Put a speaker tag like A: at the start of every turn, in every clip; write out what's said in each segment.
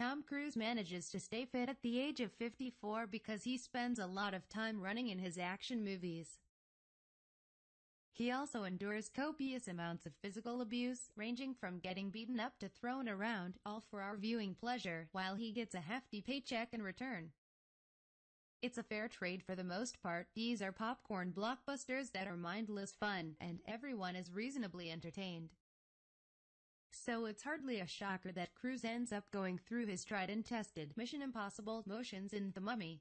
A: Tom Cruise manages to stay fit at the age of 54 because he spends a lot of time running in his action movies. He also endures copious amounts of physical abuse, ranging from getting beaten up to thrown around, all for our viewing pleasure, while he gets a hefty paycheck in return. It's a fair trade for the most part. These are popcorn blockbusters that are mindless fun, and everyone is reasonably entertained. So it's hardly a shocker that Cruise ends up going through his tried and tested Mission Impossible motions in The Mummy.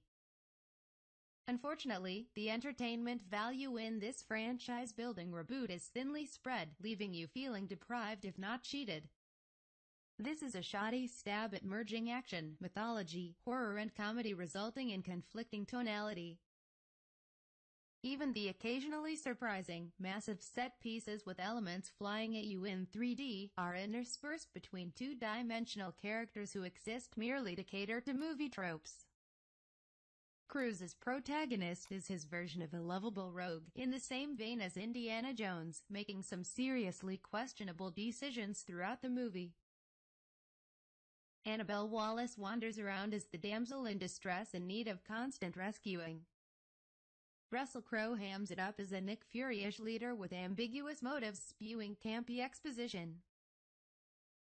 A: Unfortunately, the entertainment value in this franchise-building reboot is thinly spread, leaving you feeling deprived if not cheated. This is a shoddy stab at merging action, mythology, horror and comedy, resulting in conflicting tonality. Even the occasionally surprising, massive set pieces with elements flying at you in 3D are interspersed between two-dimensional characters who exist merely to cater to movie tropes. Cruise's protagonist is his version of a lovable rogue, in the same vein as Indiana Jones, making some seriously questionable decisions throughout the movie. Annabelle Wallis wanders around as the damsel in distress in need of constant rescuing. Russell Crowe hams it up as a Nick Fury-ish leader with ambiguous motives spewing campy exposition.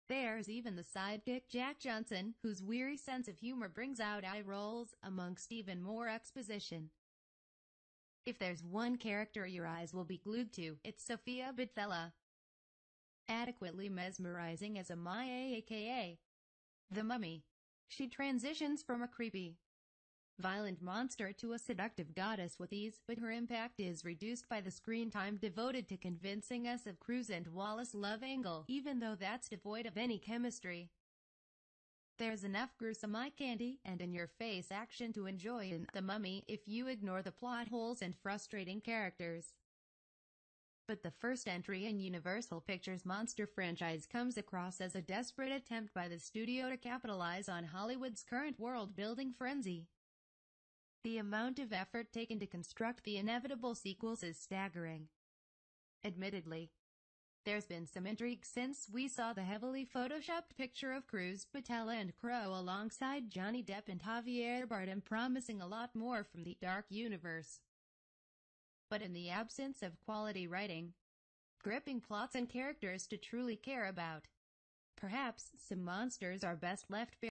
A: There's even the sidekick Jack Johnson, whose weary sense of humor brings out eye rolls, amongst even more exposition. If there's one character your eyes will be glued to, it's Sofia Boutella. Adequately mesmerizing as a Maya aka The Mummy, she transitions from a creepy, violent monster to a seductive goddess with ease, but her impact is reduced by the screen time devoted to convincing us of Cruise and Wallis' love angle, even though that's devoid of any chemistry. There's enough gruesome eye candy and in-your-face action to enjoy in The Mummy if you ignore the plot holes and frustrating characters. But the first entry in Universal Pictures' monster franchise comes across as a desperate attempt by the studio to capitalize on Hollywood's current world-building frenzy. The amount of effort taken to construct the inevitable sequels is staggering. Admittedly, there's been some intrigue since we saw the heavily photoshopped picture of Cruise, Boutella and Crowe alongside Johnny Depp and Javier Bardem, promising a lot more from the dark universe. But in the absence of quality writing, gripping plots and characters to truly care about, perhaps some monsters are best left